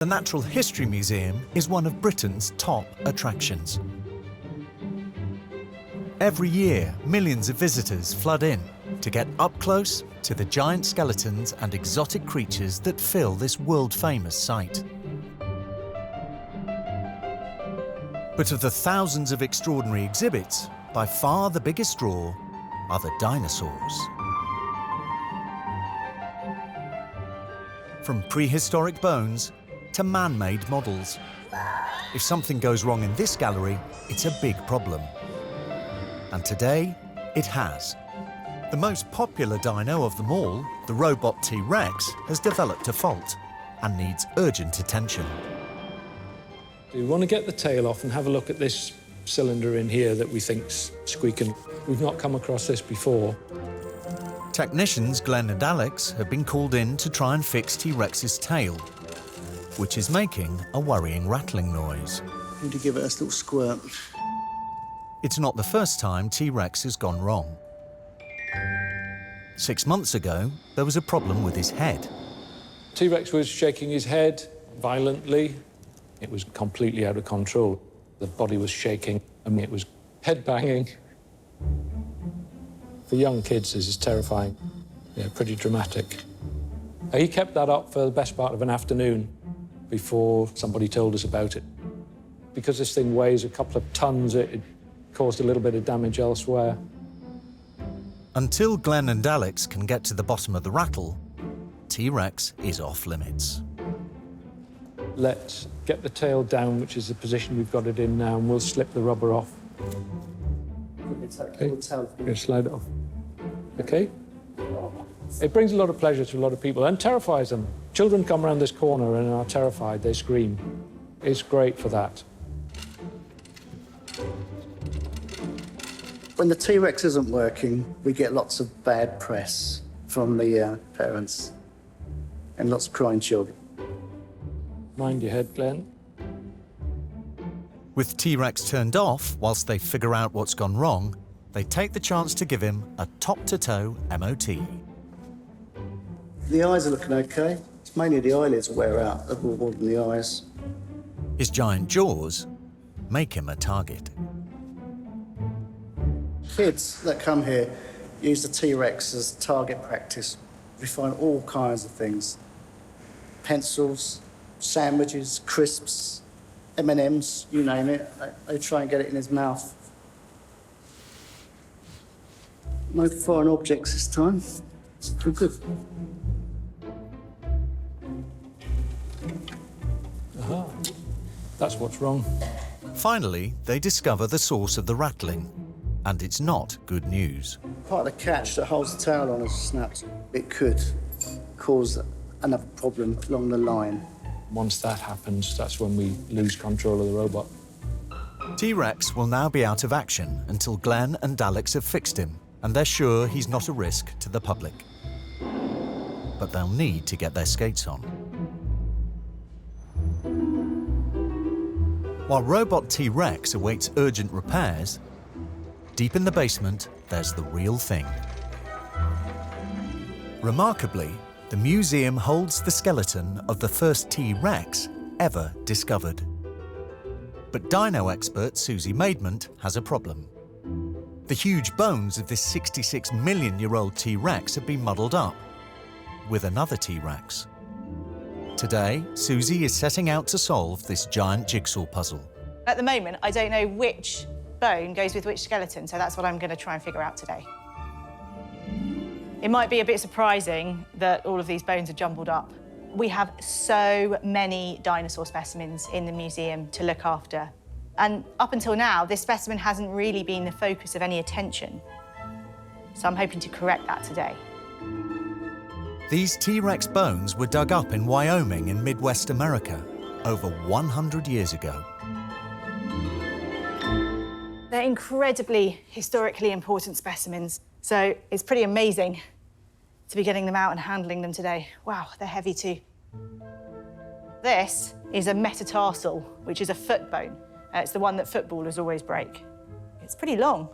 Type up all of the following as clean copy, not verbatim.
The Natural History Museum is one of Britain's top attractions. Every year, millions of visitors flood in to get up close to the giant skeletons and exotic creatures that fill this world-famous site. But of the thousands of extraordinary exhibits, by far the biggest draw are the dinosaurs. From prehistoric bones to man-made models. If something goes wrong in this gallery, it's a big problem. And today, it has. The most popular dino of them all, the robot T-Rex, has developed a fault and needs urgent attention. We want to get the tail off and have a look at this cylinder in here that we think's squeaking. We've not come across this before. Technicians Glenn and Alex have been called in to try and fix T-Rex's tail, which is making a worrying rattling noise. Need to give it a little squirt. It's not the first time T-Rex has gone wrong. 6 months ago, there was a problem with his head. T-Rex was shaking his head violently. It was completely out of control. The body was shaking, and it was head-banging. For young kids, this is terrifying. Yeah, pretty dramatic. He kept that up for the best part of an afternoon before somebody told us about it. Because this thing weighs a couple of tons, it caused a little bit of damage elsewhere. Until Glenn and Alex can get to the bottom of the rattle, T-Rex is off limits. Let's get the tail down, which is the position we've got it in now, and we'll slip the rubber off. Okay. Gonna slide it off. Okay? It brings a lot of pleasure to a lot of people and terrifies them. Children come around this corner and are terrified, they scream. It's great for that. When the T-Rex isn't working, we get lots of bad press from the parents and lots of crying children. Mind your head, Glenn. With T-Rex turned off whilst they figure out what's gone wrong, they take the chance to give him a top-to-toe MOT. The eyes are looking okay. It's mainly the eyelids that wear out, more than the eyes. His giant jaws make him a target. Kids that come here use the T-Rex as target practice. We find all kinds of things. Pencils, sandwiches, crisps, M&Ms, you name it. They try and get it in his mouth. No foreign objects this time. We're good. Aha. That's what's wrong. Finally, they discover the source of the rattling, and it's not good news. Part of the catch that holds the tail on has snapped. It could cause another problem along the line. Once that happens, that's when we lose control of the robot. T-Rex will now be out of action until Glenn and Alex have fixed him, and they're sure he's not a risk to the public. But they'll need to get their skates on. While robot T-Rex awaits urgent repairs, deep in the basement, there's the real thing. Remarkably, the museum holds the skeleton of the first T-Rex ever discovered. But dino expert Susie Maidment has a problem. The huge bones of this 66-million-year-old T-Rex have been muddled up with another T-Rex. Today, Susie is setting out to solve this giant jigsaw puzzle. At the moment, I don't know which bone goes with which skeleton, so that's what I'm going to try and figure out today. It might be a bit surprising that all of these bones are jumbled up. We have so many dinosaur specimens in the museum to look after. And up until now, this specimen hasn't really been the focus of any attention. So I'm hoping to correct that today. These T-Rex bones were dug up in Wyoming in Midwest America over 100 years ago. They're incredibly historically important specimens, so it's pretty amazing to be getting them out and handling them today. Wow, they're heavy too. This is a metatarsal, which is a foot bone. It's the one that footballers always break. It's pretty long.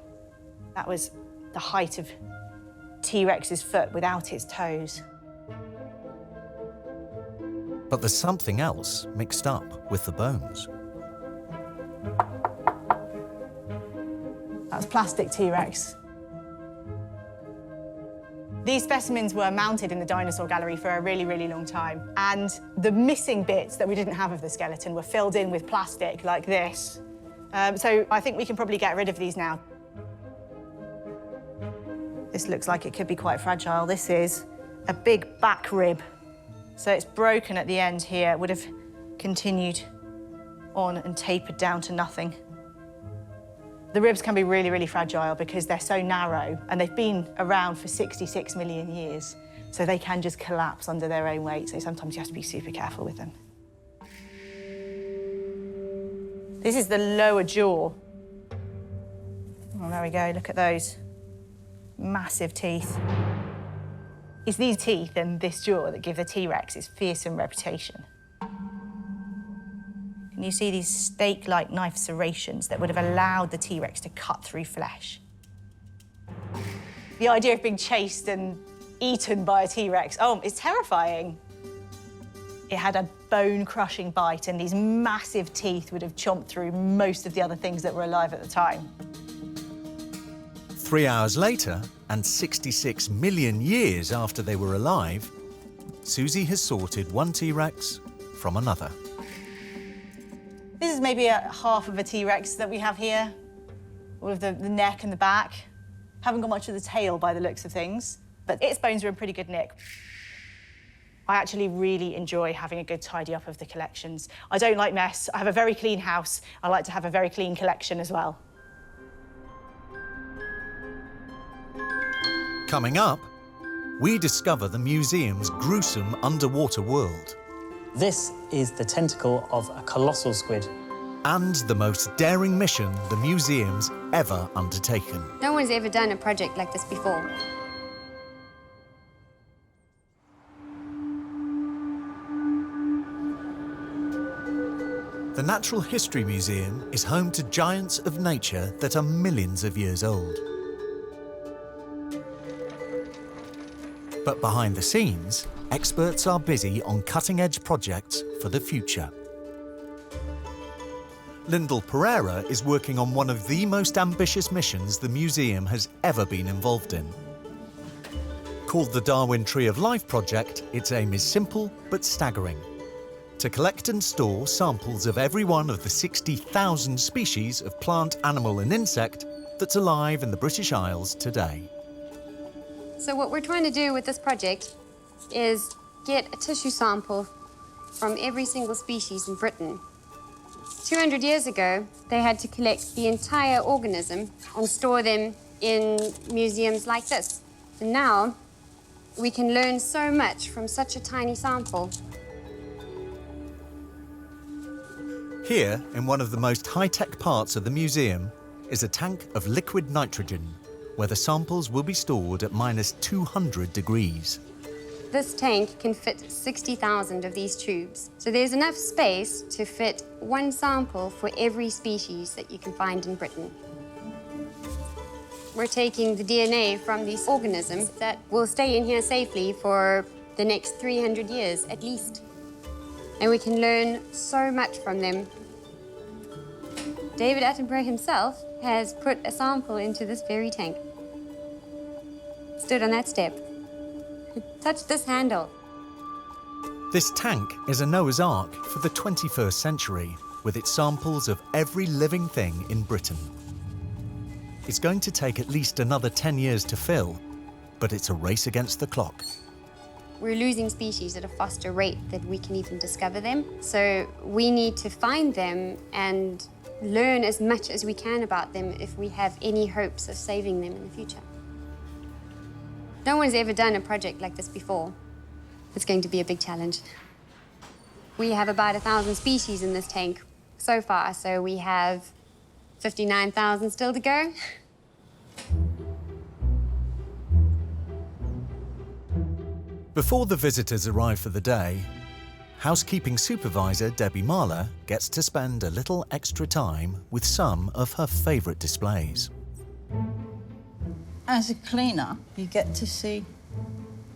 That was the height of T-Rex's foot without its toes. But there's something else mixed up with the bones. That's plastic T-Rex. These specimens were mounted in the dinosaur gallery for a really, really long time. And the missing bits that we didn't have of the skeleton were filled in with plastic like this. So I think we can probably get rid of these now. This looks like it could be quite fragile. This is a big back rib. So it's broken at the end here. It would have continued on and tapered down to nothing. The ribs can be really, really fragile because they're so narrow and they've been around for 66 million years. So they can just collapse under their own weight. So sometimes you have to be super careful with them. This is the lower jaw. Oh, there we go, look at those. Massive teeth. It's these teeth and this jaw that give the T-Rex its fearsome reputation. Can you see these stake-like knife serrations that would have allowed the T-Rex to cut through flesh? The idea of being chased and eaten by a T-Rex, oh, it's terrifying. It had a bone-crushing bite, and these massive teeth would have chomped through most of the other things that were alive at the time. 3 hours later, and 66 million years after they were alive, Susie has sorted one T-Rex from another. This is maybe a half of a T-Rex that we have here. All of the neck and the back. Haven't got much of the tail by the looks of things, but its bones are in pretty good nick. I actually really enjoy having a good tidy up of the collections. I don't like mess. I have a very clean house. I like to have a very clean collection as well. Coming up, we discover the museum's gruesome underwater world. This is the tentacle of a colossal squid. And the most daring mission the museum's ever undertaken. No one's ever done a project like this before. The Natural History Museum is home to giants of nature that are millions of years old. But behind the scenes, experts are busy on cutting-edge projects for the future. Lyndall Pereira is working on one of the most ambitious missions the museum has ever been involved in. Called the Darwin Tree of Life Project, its aim is simple but staggering: to collect and store samples of every one of the 60,000 species of plant, animal and insect that's alive in the British Isles today. So what we're trying to do with this project is get a tissue sample from every single species in Britain. 200 years ago, they had to collect the entire organism and store them in museums like this. And now, we can learn so much from such a tiny sample. Here, in one of the most high-tech parts of the museum, is a tank of liquid nitrogen, where the samples will be stored at -200 degrees. This tank can fit 60,000 of these tubes. So there's enough space to fit one sample for every species that you can find in Britain. We're taking the DNA from these organisms that will stay in here safely for the next 300 years at least. And we can learn so much from them. David Attenborough himself has put a sample into this very tank. Stood on that step. Touched this handle. This tank is a Noah's Ark for the 21st century, with its samples of every living thing in Britain. It's going to take at least another 10 years to fill, but it's a race against the clock. We're losing species at a faster rate than we can even discover them. So we need to find them and learn as much as we can about them if we have any hopes of saving them in the future. No one's ever done a project like this before. It's going to be a big challenge. We have about 1,000 species in this tank so far, so we have 59,000 still to go. Before the visitors arrive for the day, housekeeping supervisor Debbie Marler gets to spend a little extra time with some of her favourite displays. As a cleaner, you get to see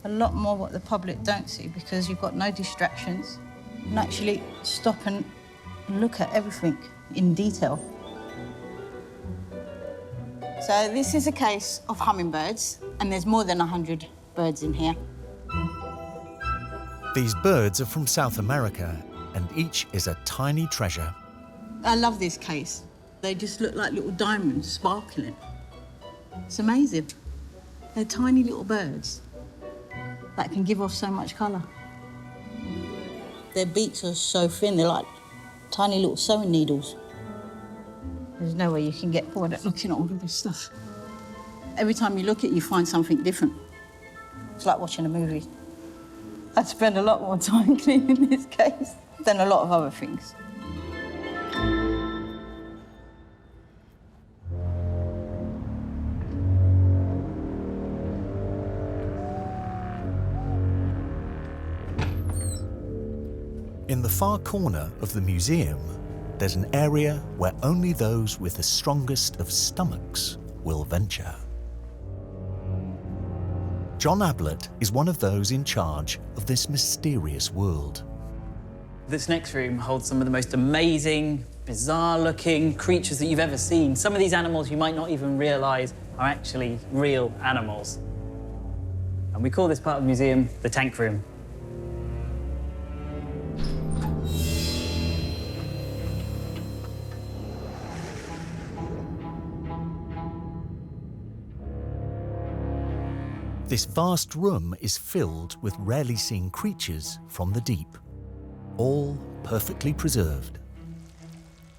a lot more what the public don't see because you've got no distractions. and actually stop and look at everything in detail. So this is a case of hummingbirds, and there's more than 100 birds in here. These birds are from South America, and each is a tiny treasure. I love this case. They just look like little diamonds sparkling. It's amazing. They're tiny little birds that can give off so much colour. Their beaks are so thin, they're like tiny little sewing needles. There's no way you can get bored at looking at all of this stuff. Every time you look at it, you find something different. It's like watching a movie. I'd spend a lot more time cleaning this case than a lot of other things. In the far corner of the museum, there's an area where only those with the strongest of stomachs will venture. John Ablett is one of those in charge of this mysterious world. This next room holds some of the most amazing, bizarre-looking creatures that you've ever seen. Some of these animals you might not even realise are actually real animals. And we call this part of the museum the tank room. This vast room is filled with rarely seen creatures from the deep, all perfectly preserved.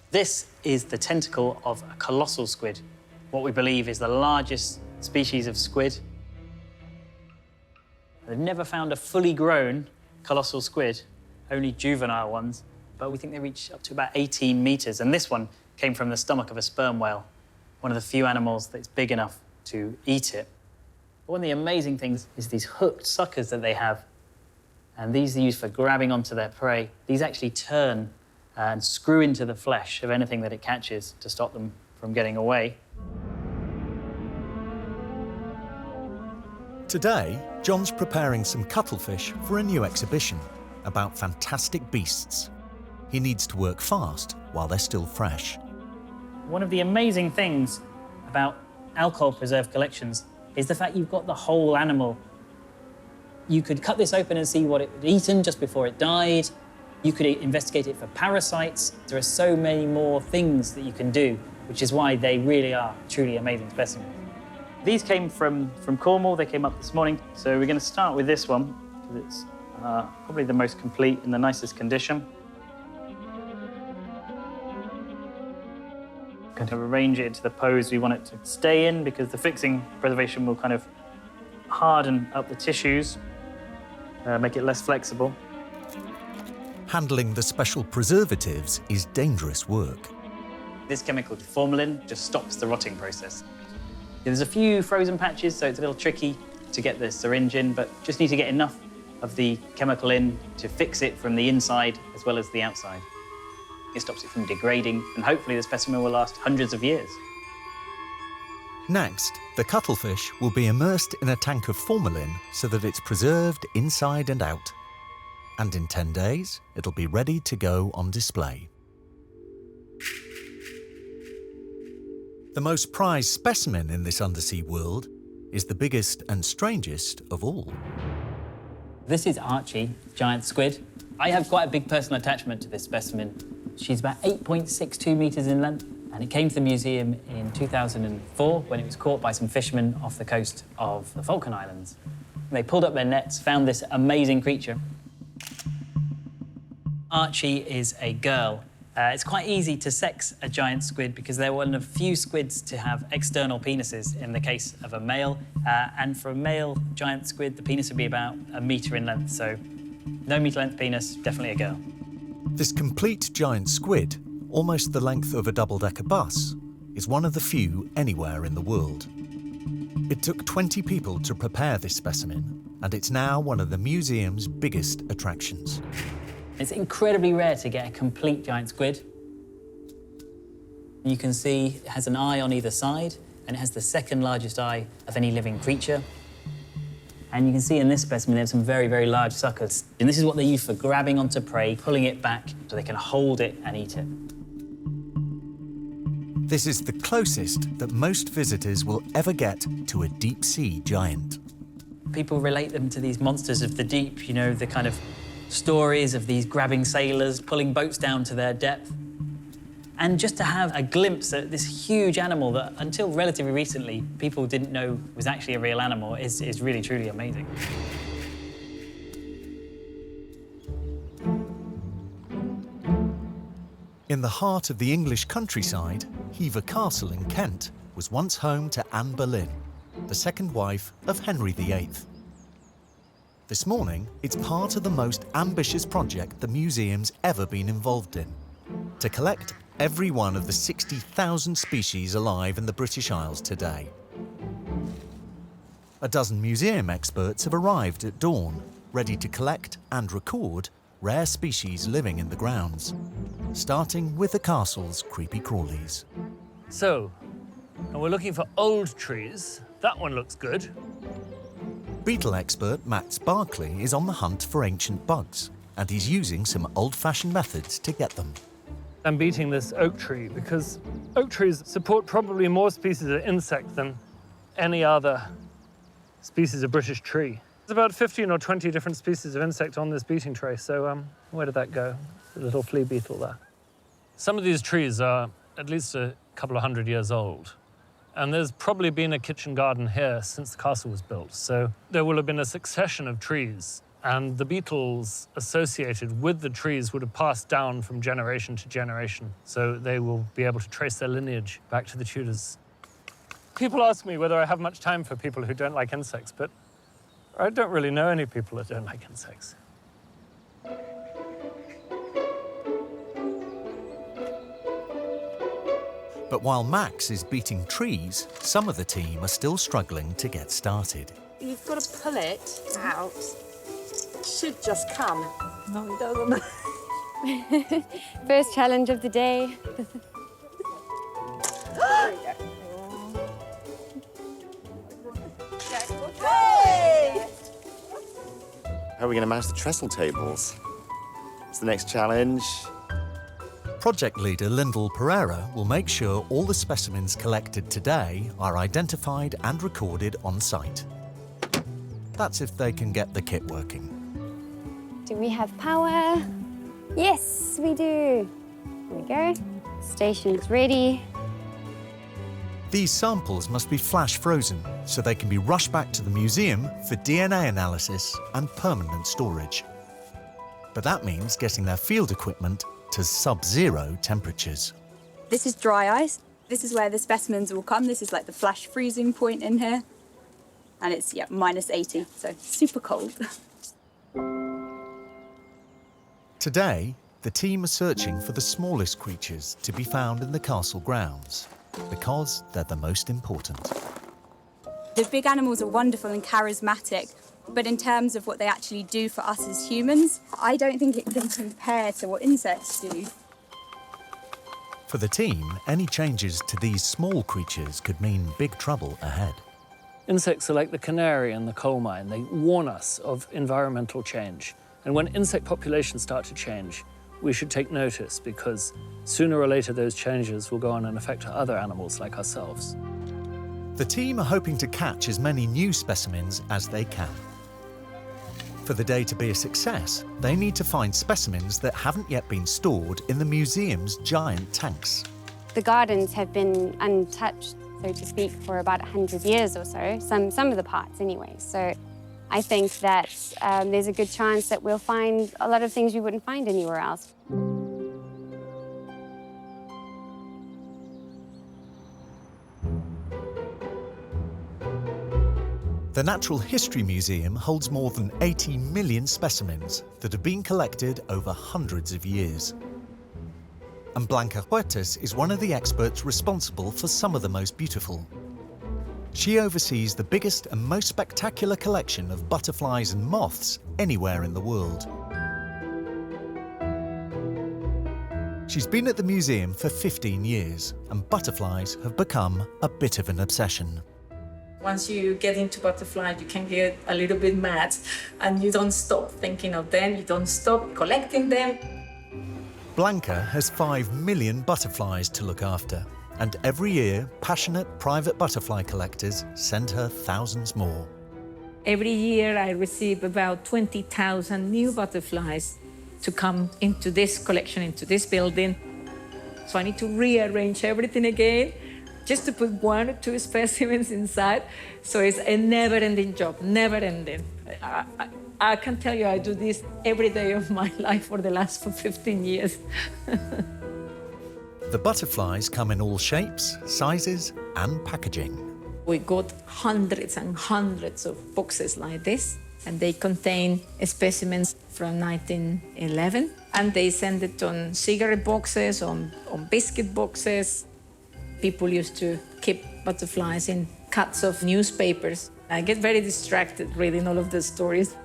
This is the tentacle of a colossal squid, what we believe is the largest species of squid. They've never found a fully grown colossal squid, only juvenile ones, but we think they reach up to about 18 metres, and this one came from the stomach of a sperm whale, one of the few animals that's big enough to eat it. One of the amazing things is these hooked suckers that they have, and these are used for grabbing onto their prey. These actually turn and screw into the flesh of anything that it catches to stop them from getting away. Today, John's preparing some cuttlefish for a new exhibition about fantastic beasts. He needs to work fast while they're still fresh. One of the amazing things about alcohol preserved collections is the fact you've got the whole animal. You could cut this open and see what it had eaten just before it died. You could investigate it for parasites. There are so many more things that you can do, which is why they really are truly amazing specimens. These came from Cornwall. They came up this morning. So we're going to start with this one, because it's probably the most complete in the nicest condition. Going to arrange it into the pose we want it to stay in, because the fixing preservation will kind of harden up the tissues, make it less flexible. Handling the special preservatives is dangerous work. This chemical, formalin, just stops the rotting process. There's a few frozen patches, so it's a little tricky to get the syringe in, but just need to get enough of the chemical in to fix it from the inside as well as the outside. It stops it from degrading, and hopefully the specimen will last hundreds of years. Next, the cuttlefish will be immersed in a tank of formalin so that it's preserved inside and out. And in 10 days, it'll be ready to go on display. The most prized specimen in this undersea world is the biggest and strangest of all. This is Archie, giant squid. I have quite a big personal attachment to this specimen. She's about 8.62 metres in length, and it came to the museum in 2004 when it was caught by some fishermen off the coast of the Falkland Islands. They pulled up their nets, found this amazing creature. Archie is a girl. It's quite easy to sex a giant squid because they're one of few squids to have external penises in the case of a male. And for a male giant squid, the penis would be about 1 metre in length, so no metre-length penis, definitely a girl. This complete giant squid, almost the length of a double-decker bus, is one of the few anywhere in the world. It took 20 people to prepare this specimen, and it's now one of the museum's biggest attractions. It's incredibly rare to get a complete giant squid. You can see it has an eye on either side, and it has the second largest eye of any living creature. And you can see in this specimen there's some very, very large suckers. And this is what they use for grabbing onto prey, pulling it back so they can hold it and eat it. This is the closest that most visitors will ever get to a deep-sea giant. People relate them to these monsters of the deep, you know, the kind of stories of these grabbing sailors pulling boats down to their depth. And just to have a glimpse at this huge animal that, until relatively recently, people didn't know was actually a real animal is really, truly amazing. In the heart of the English countryside, Hea Castle in Kent was once home to Anne Boleyn, the second wife of Henry VIII. This morning, it's part of the most ambitious project the museum's ever been involved in, to collect every one of the 60,000 species alive in the British Isles today. A dozen museum experts have arrived at dawn, ready to collect and record rare species living in the grounds, starting with the castle's creepy crawlies. So, and we're looking for old trees. That one looks good. Beetle expert Max Barkley is on the hunt for ancient bugs, and he's using some old-fashioned methods to get them. I'm beating this oak tree because oak trees support probably more species of insect than any other species of British tree. There's about 15 or 20 different species of insect on this beating tray, so where did that go? The little flea beetle there. Some of these trees are at least a couple of 100 years old, and there's probably been a kitchen garden here since the castle was built, so there will have been a succession of trees, and the beetles associated with the trees would have passed down from generation to generation, so they will be able to trace their lineage back to the Tudors. People ask me whether I have much time for people who don't like insects, but I don't really know any people that don't like insects. But while Max is beating trees, some of the team are still struggling to get started. You've got to pull it out. It should just come. No, it doesn't. First challenge of the day. There we go. Hey! How are we going to manage the trestle tables? It's the next challenge. Project leader Lyndall Pereira will make sure all the specimens collected today are identified and recorded on site. That's if they can get the kit working. Do we have power? Yes, we do. Here we go. Station's ready. These samples must be flash frozen so they can be rushed back to the museum for DNA analysis and permanent storage. But that means getting their field equipment to sub-zero temperatures. This is dry ice. This is where the specimens will come. This is like the flash freezing point in here. And it's, yeah, -80, so super cold. Today, the team are searching for the smallest creatures to be found in the castle grounds, because they're the most important. The big animals are wonderful and charismatic, but in terms of what they actually do for us as humans, I don't think it can compare to what insects do. For the team, any changes to these small creatures could mean big trouble ahead. Insects are like the canary in the coal mine. They warn us of environmental change. And when insect populations start to change, we should take notice, because sooner or later those changes will go on and affect other animals like ourselves. The team are hoping to catch as many new specimens as they can. For the day to be a success, they need to find specimens that haven't yet been stored in the museum's giant tanks. The gardens have been untouched, so to speak, for about 100 years or so, some of the parts anyway. So I think that there's a good chance that we'll find a lot of things we wouldn't find anywhere else. The Natural History Museum holds more than 80 million specimens that have been collected over hundreds of years. And Blanca Huertas is one of the experts responsible for some of the most beautiful. She oversees the biggest and most spectacular collection of butterflies and moths anywhere in the world. She's been at the museum for 15 years, and butterflies have become a bit of an obsession. Once you get into butterflies, you can get a little bit mad and you don't stop thinking of them, you don't stop collecting them. Blanca has 5 million butterflies to look after, and every year, passionate private butterfly collectors send her thousands more. Every year I receive about 20,000 new butterflies to come into this collection, into this building. So I need to rearrange everything again just to put 1 or 2 specimens inside. So it's a never-ending job, never-ending. I can tell you I do this every day of my life for the last 15 years. The butterflies come in all shapes, sizes and packaging. We got hundreds and hundreds of boxes like this, and they contain specimens from 1911, and they send it on cigarette boxes, on biscuit boxes. People used to keep butterflies in cuts of newspapers. I get very distracted reading all of the stories.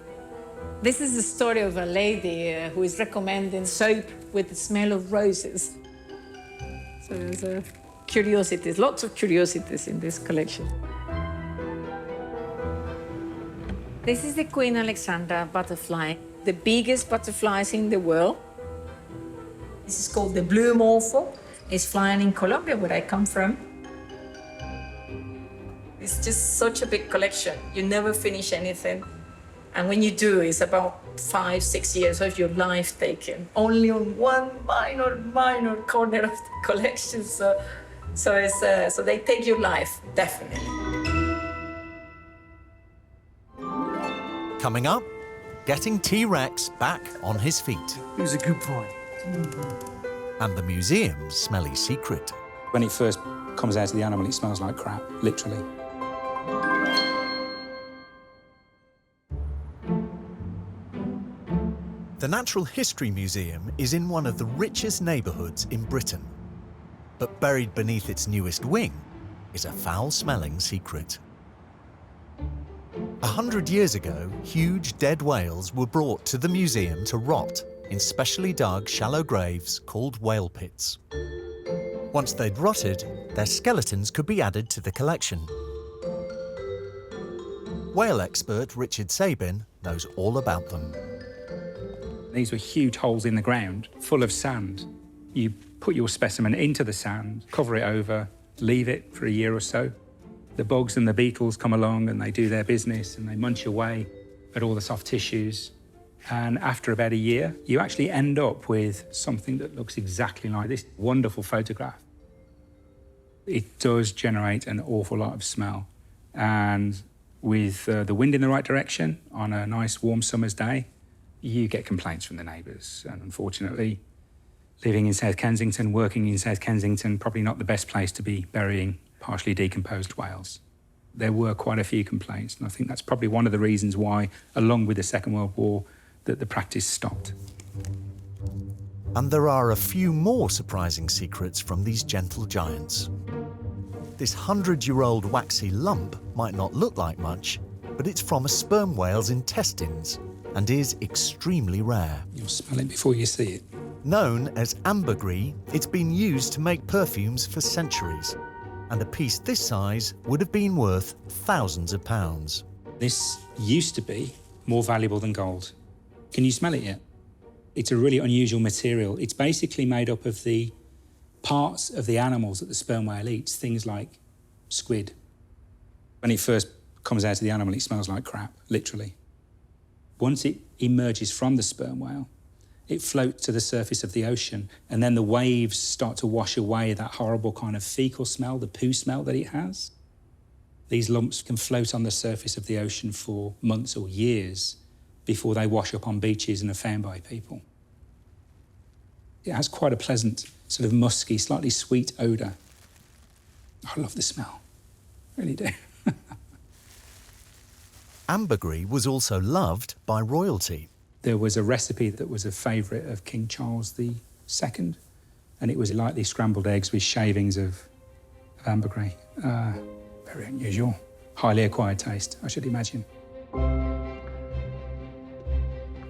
This is the story of a lady who is recommending soap with the smell of roses. So there's curiosities, lots of curiosities in this collection. This is the Queen Alexandra butterfly, the biggest butterflies in the world. This is called the blue morpho. It's flying in Colombia, where I come from. It's just such a big collection. You never finish anything. And when you do, it's about 5, 6 years of your life taken, only on one minor corner of the collection. So they take your life, definitely. Coming up, getting T-Rex back on his feet. It was a good point. And the museum's smelly secret. When it first comes out of the animal, it smells like crap, literally. The Natural History Museum is in one of the richest neighbourhoods in Britain. But buried beneath its newest wing is a foul-smelling secret. 100 years ago, huge dead whales were brought to the museum to rot in specially dug shallow graves called whale pits. Once they'd rotted, their skeletons could be added to the collection. Whale expert Richard Sabin knows all about them. These were huge holes in the ground, full of sand. You put your specimen into the sand, cover it over, leave it for a year or so. The bugs and the beetles come along and they do their business and they munch away at all the soft tissues. And after about a year, you actually end up with something that looks exactly like this wonderful photograph. It does generate an awful lot of smell. And with the wind in the right direction on a nice warm summer's day, you get complaints from the neighbours. And unfortunately, living in South Kensington, working in South Kensington, probably not the best place to be burying partially decomposed whales. There were quite a few complaints, and I think that's probably one of the reasons why, along with the Second World War, that the practice stopped. And there are a few more surprising secrets from these gentle giants. This 100-year-old waxy lump might not look like much, but it's from a sperm whale's intestines and is extremely rare. You'll smell it before you see it. Known as ambergris, it's been used to make perfumes for centuries, and a piece this size would have been worth thousands of pounds. This used to be more valuable than gold. Can you smell it yet? It's a really unusual material. It's basically made up of the parts of the animals that the sperm whale eats, things like squid. When it first comes out of the animal, it smells like crap, literally. Once it emerges from the sperm whale, it floats to the surface of the ocean, and then the waves start to wash away that horrible kind of fecal smell, the poo smell that it has. These lumps can float on the surface of the ocean for months or years before they wash up on beaches and are found by people. It has quite a pleasant, sort of musky, slightly sweet odour. I love the smell, I really do. Ambergris was also loved by royalty. There was a recipe that was a favourite of King Charles II, and it was lightly scrambled eggs with shavings of ambergris. Very unusual, highly acquired taste, I should imagine.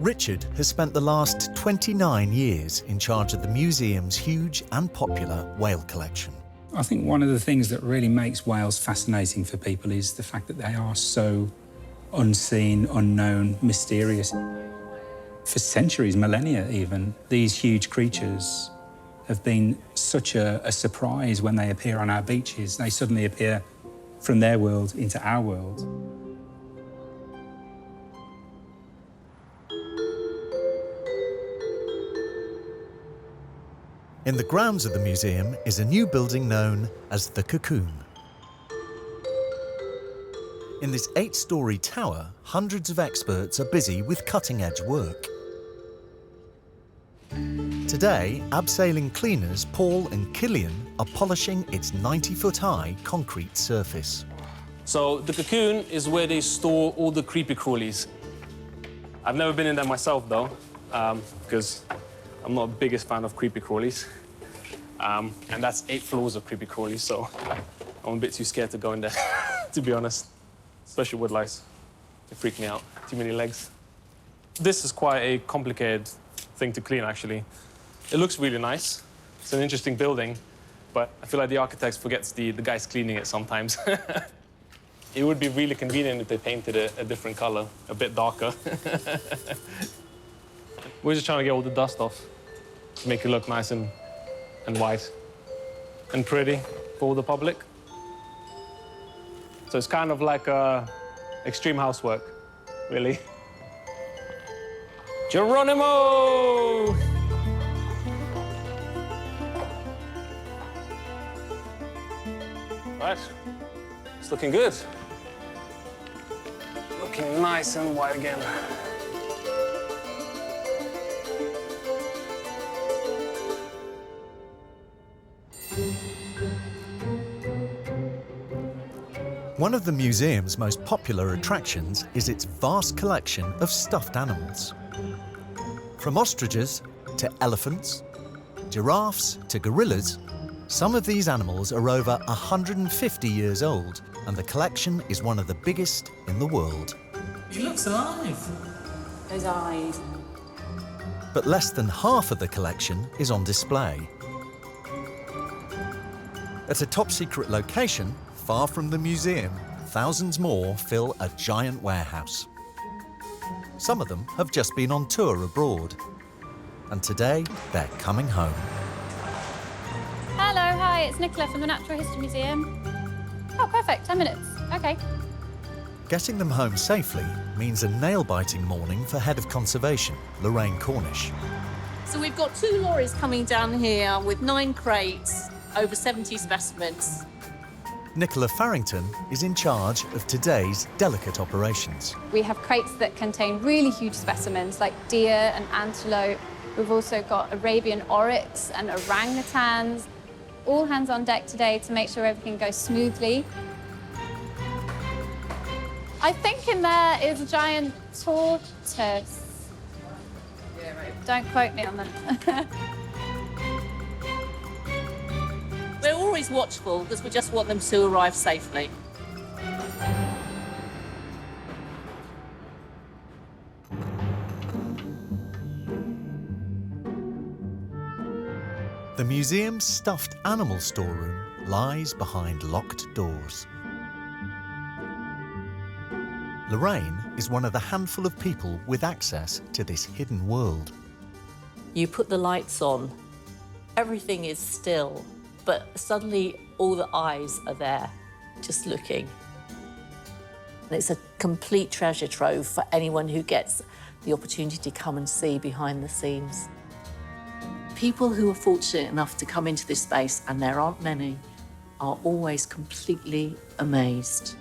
Richard has spent the last 29 years in charge of the museum's huge and popular whale collection. I think one of the things that really makes whales fascinating for people is the fact that they are so unseen, unknown, mysterious. For centuries, millennia even, these huge creatures have been such a surprise when they appear on our beaches. They suddenly appear from their world into our world. In the grounds of the museum is a new building known as the Cocoon. In this 8-storey tower, hundreds of experts are busy with cutting-edge work. Today, abseiling cleaners Paul and Killian are polishing its 90-foot-high concrete surface. So the Cocoon is where they store all the creepy crawlies. I've never been in there myself, though, because I'm not the biggest fan of creepy crawlies. And that's 8 floors of creepy crawlies, so I'm a bit too scared to go in there, to be honest. Especially wood lice. They freak me out. Too many legs. This is quite a complicated thing to clean, actually. It looks really nice. It's an interesting building, but I feel like the architect forgets the guys cleaning it sometimes. It would be really convenient if they painted it a different color, a bit darker. We're just trying to get all the dust off to make it look nice and white and pretty for the public. So it's kind of like extreme housework, really. Geronimo! Right, it's looking good. Looking nice and white again. One of the museum's most popular attractions is its vast collection of stuffed animals. From ostriches to elephants, giraffes to gorillas, some of these animals are over 150 years old, and the collection is one of the biggest in the world. He looks alive. Those eyes. But less than half of the collection is on display. At a top-secret location, far from the museum, thousands more fill a giant warehouse. Some of them have just been on tour abroad, and today they're coming home. Hello, hi, it's Nicola from the Natural History Museum. Oh, perfect, 10 minutes. OK. Getting them home safely means a nail-biting morning for Head of Conservation, Lorraine Cornish. So we've got 2 lorries coming down here with 9 crates, over 70 specimens. Nicola Farrington is in charge of today's delicate operations. We have crates that contain really huge specimens like deer and antelope. We've also got Arabian oryx and orangutans. All hands on deck today to make sure everything goes smoothly. I think in there is a giant tortoise. Yeah, right. Don't quote me on that. We're always watchful because we just want them to arrive safely. The museum's stuffed animal storeroom lies behind locked doors. Lorraine is one of the handful of people with access to this hidden world. You put the lights on, everything is still, but suddenly all the eyes are there, just looking. And it's a complete treasure trove for anyone who gets the opportunity to come and see behind the scenes. People who are fortunate enough to come into this space, and there aren't many, are always completely amazed.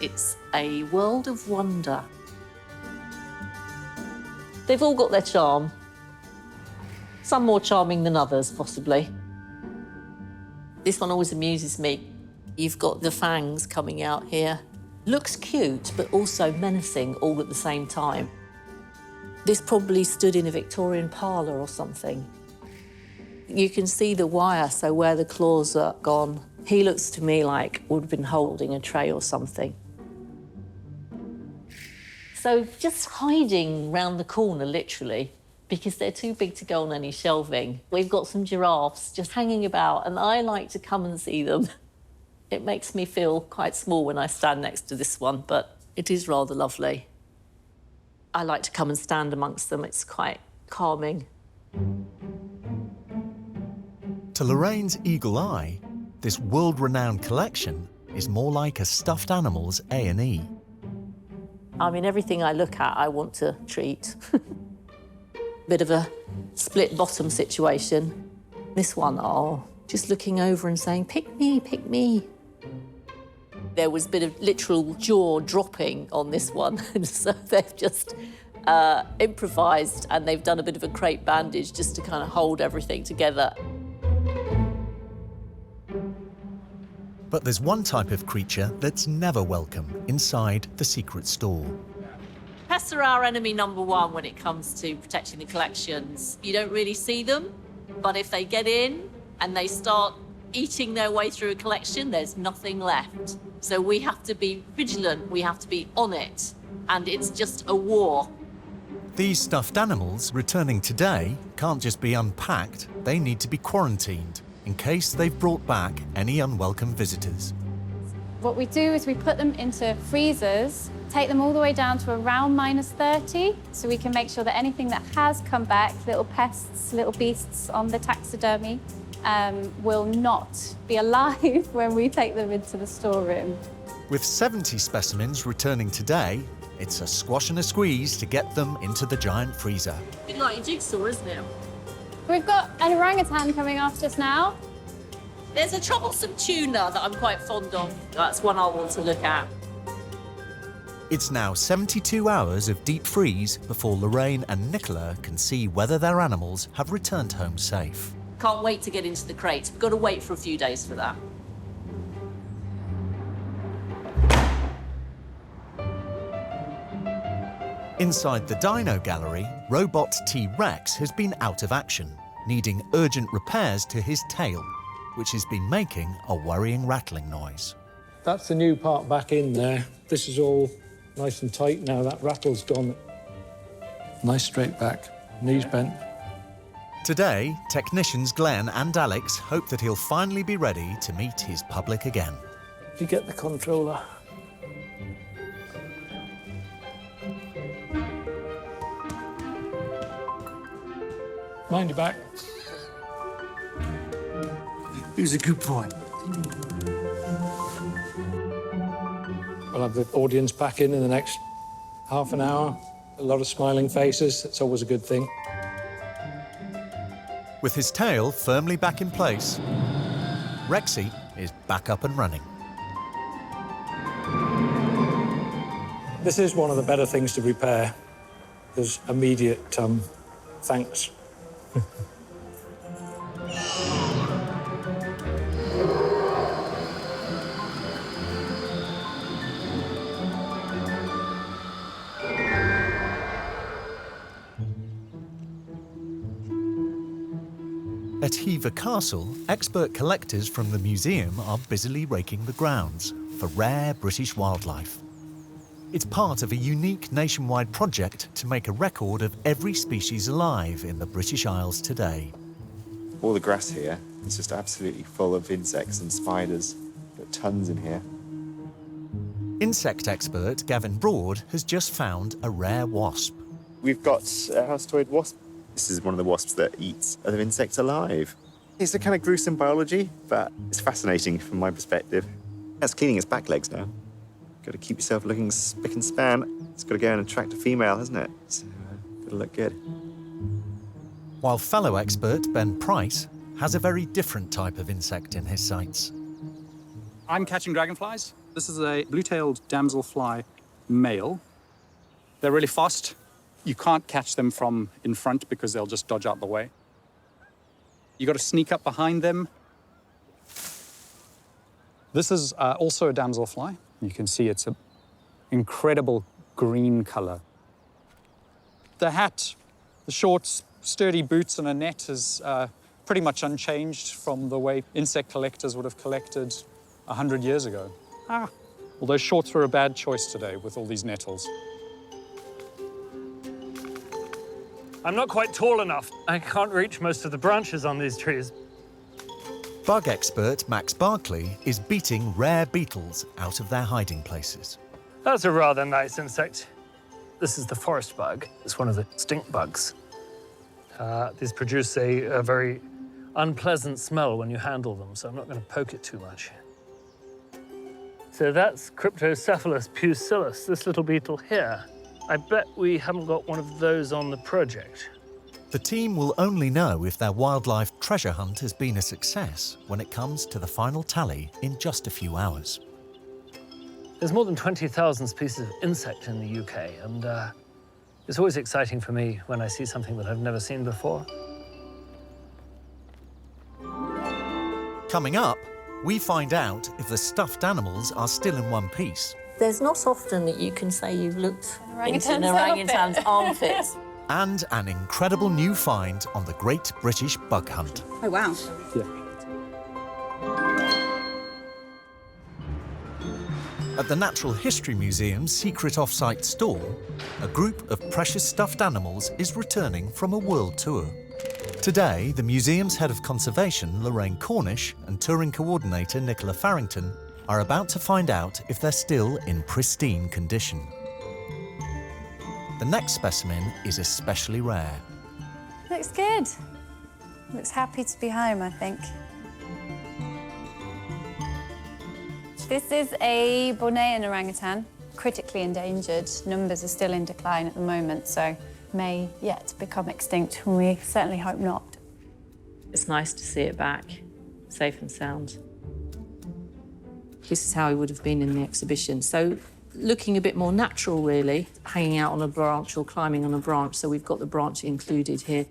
It's a world of wonder. They've all got their charm. Some more charming than others, possibly. This one always amuses me. You've got the fangs coming out here. Looks cute, but also menacing all at the same time. This probably stood in a Victorian parlour or something. You can see the wire, so where the claws are gone. He looks to me like would have been holding a tray or something. So just hiding round the corner, literally, because they're too big to go on any shelving. We've got some giraffes just hanging about, and I like to come and see them. It makes me feel quite small when I stand next to this one, but it is rather lovely. I like to come and stand amongst them. It's quite calming. To Lorraine's eagle eye, this world-renowned collection is more like a stuffed animal's A&E. I mean, everything I look at, I want to treat. Bit of a split bottom situation. This one, oh, just looking over and saying, pick me, pick me. There was a bit of literal jaw dropping on this one, and so they've just improvised, and they've done a bit of a crepe bandage just to kind of hold everything together. But there's one type of creature that's never welcome inside the secret store. Pests are our enemy number one when it comes to protecting the collections. You don't really see them, but if they get in and they start eating their way through a collection, there's nothing left. So we have to be vigilant, we have to be on it, and it's just a war. These stuffed animals returning today can't just be unpacked, they need to be quarantined in case they've brought back any unwelcome visitors. What we do is we put them into freezers, take them all the way down to around -30, so we can make sure that anything that has come back, little pests, little beasts on the taxidermy, will not be alive when we take them into the storeroom. With 70 specimens returning today, it's a squash and a squeeze to get them into the giant freezer. A bit like a jigsaw, isn't it? We've got an orangutan coming after us now. There's a troublesome tuna that I'm quite fond of. That's one I want to look at. It's now 72 hours of deep freeze before Lorraine and Nicola can see whether their animals have returned home safe. Can't wait to get into the crates. We've got to wait for a few days for that. Inside the Dino Gallery, robot T-Rex has been out of action, needing urgent repairs to his tail, which has been making a worrying rattling noise. That's the new part back in there. This is all nice and tight now. That rattle's gone. Nice straight back, knees bent. Today, technicians Glenn and Alex hope that he'll finally be ready to meet his public again. You get the controller. Mind your back. Who's a good boy? We'll have the audience back in the next half an hour. A lot of smiling faces. That's always a good thing. With his tail firmly back in place, Rexy is back up and running. This is one of the better things to repair. There's immediate thanks. At Hea Castle, expert collectors from the museum are busily raking the grounds for rare British wildlife. It's part of a unique nationwide project to make a record of every species alive in the British Isles today. All the grass here is just absolutely full of insects and spiders. Got tons in here. Insect expert Gavin Broad has just found a rare wasp. We've got a house-toyed wasp. This is one of the wasps that eats other insects alive. It's a kind of gruesome biology, but it's fascinating from my perspective. It's cleaning its back legs now. Got to keep yourself looking spick and span. It's got to go and attract a female, hasn't it? So, got to look good. While fellow expert Ben Price has a very different type of insect in his sights. I'm catching dragonflies. This is a blue-tailed damselfly male. They're really fast. You can't catch them from in front because they'll just dodge out the way. You got to sneak up behind them. This is also a damselfly. You can see it's an incredible green color. The hat, the shorts, sturdy boots and a net is pretty much unchanged from the way insect collectors would have collected 100 years ago. Although shorts were a bad choice today with all these nettles. I'm not quite tall enough. I can't reach most of the branches on these trees. Bug expert Max Barkley is beating rare beetles out of their hiding places. That's a rather nice insect. This is the forest bug. It's one of the stink bugs. These produce a very unpleasant smell when you handle them, so I'm not going to poke it too much. So that's Cryptocephalus pusillus, this little beetle here. I bet we haven't got one of those on the project. The team will only know if their wildlife treasure hunt has been a success when it comes to the final tally in just a few hours. There's more than 20,000 species of insect in the UK, and it's always exciting for me when I see something that I've never seen before. Coming up, we find out if the stuffed animals are still in one piece. There's not often that you can say you've looked into an Orangutan's orangutan's armpits. And an incredible new find on the Great British Bug Hunt. Oh, wow. At the Natural History Museum's secret Offsite stall, a group of precious stuffed animals is returning from a world tour. Today, the museum's head of conservation, Lorraine Cornish, and touring coordinator Nicola Farrington are about to find out if they're still in pristine condition. The next specimen is especially rare. Looks good. Looks happy to be home, I think. This is a Bornean orangutan, critically endangered. Numbers are still in decline at the moment, so may yet become extinct, and we certainly hope not. It's nice to see it back, safe and sound. This is how he would have been in the exhibition. So looking a bit more natural, really, hanging out on a branch or climbing on a branch, so we've got the branch included here.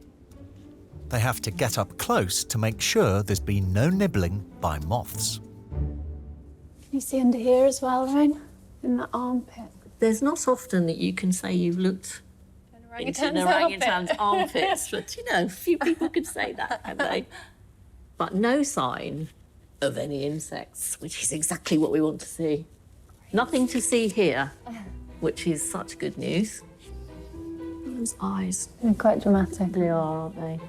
They have to get up close to make sure there's been no nibbling by moths. You see under here as well, Ryan? In the armpit. There's not often that you can say you've looked into an orangutan's armpits, but, you know, a few people could say that, can they? But no sign of any insects, which is exactly what we want to see. Nothing to see here, which is such good news. Those eyes. They're quite dramatic. They are, aren't they?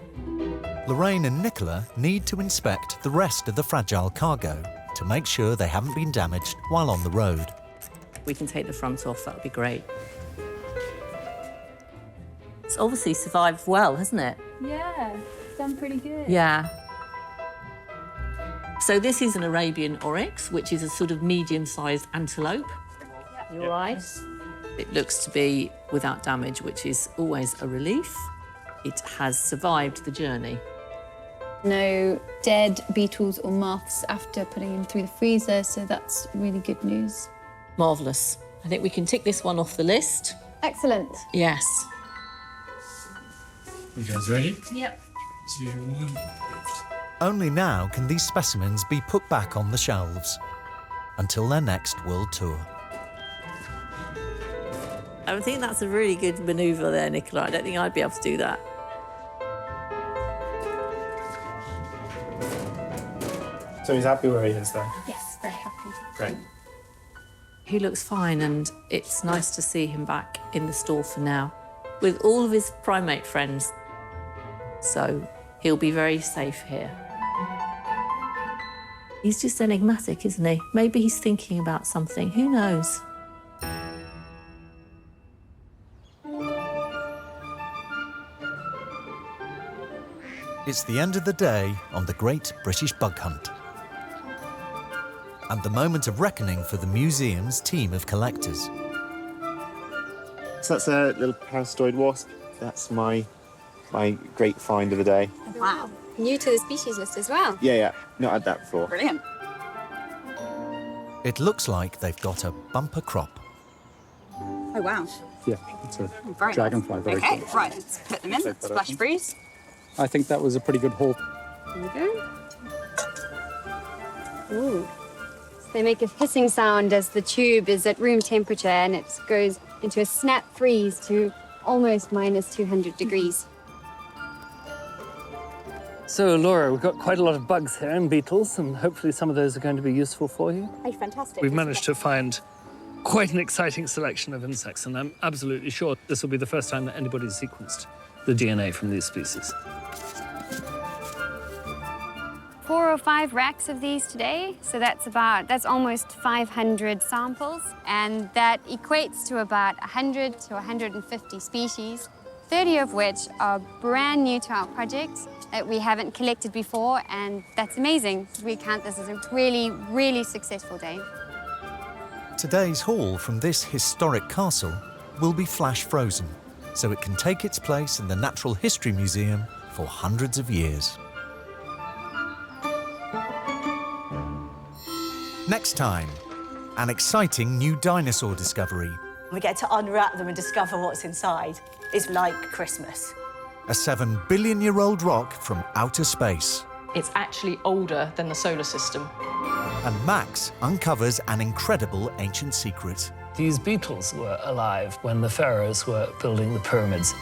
Lorraine and Nicola need to inspect the rest of the fragile cargo to make sure they haven't been damaged while on the road. We can take the front off, that would be great. It's obviously survived well, hasn't it? Yeah, it's done pretty good. Yeah. So this is an Arabian oryx, which is a sort of medium-sized antelope. You all right? It looks to be without damage, which is always a relief. It has survived the journey. No dead beetles or moths after putting him through the freezer, so that's really good news. Marvellous. I think we can tick this one off the list. Excellent. Yes. You guys ready? Yep. 2, 1. Only now can these specimens be put back on the shelves until their next world tour. I think that's a really good manoeuvre there, Nicola. I don't think I'd be able to do that. So he's happy where he is then? Yes, very happy. Great. He looks fine, and it's nice to see him back in the store for now with all of his primate friends. So he'll be very safe here. He's just enigmatic, isn't he? Maybe he's thinking about something. Who knows? It's the end of the day on the Great British Bug Hunt. And the moment of reckoning for the museum's team of collectors. So that's a little parasitoid wasp. That's my great find of the day. Wow. New to the species list as well. Yeah, not had that before. Brilliant. It looks like they've got a bumper crop. Oh, wow. Yeah, it's a Very dragonfly. nice. Very Okay, cool. right, let's put them in. Take that Splash open. freeze. I think that was a pretty good haul. There we go. Ooh. So they make a hissing sound as the tube is at room temperature, and it goes into a snap freeze to almost minus 200 degrees. So, Laura, we've got quite a lot of bugs here and beetles, and hopefully some of those are going to be useful for you. Oh, fantastic. We've managed to find quite an exciting selection of insects, and I'm absolutely sure this will be the first time that anybody's sequenced the DNA from these species. 4 or 5 racks of these today, so that's almost 500 samples, and that equates to about 100 to 150 species, 30 of which are brand new to our project that we haven't collected before, and that's amazing. We count this as a really, really successful day. Today's haul from this historic castle will be flash frozen, so it can take its place in the Natural History Museum for hundreds of years. Next time, an exciting new dinosaur discovery. We get to unwrap them and discover what's inside. It's like Christmas. A 7 billion-year-old rock from outer space. It's actually older than the solar system. And Max uncovers an incredible ancient secret. These beetles were alive when the pharaohs were building the pyramids.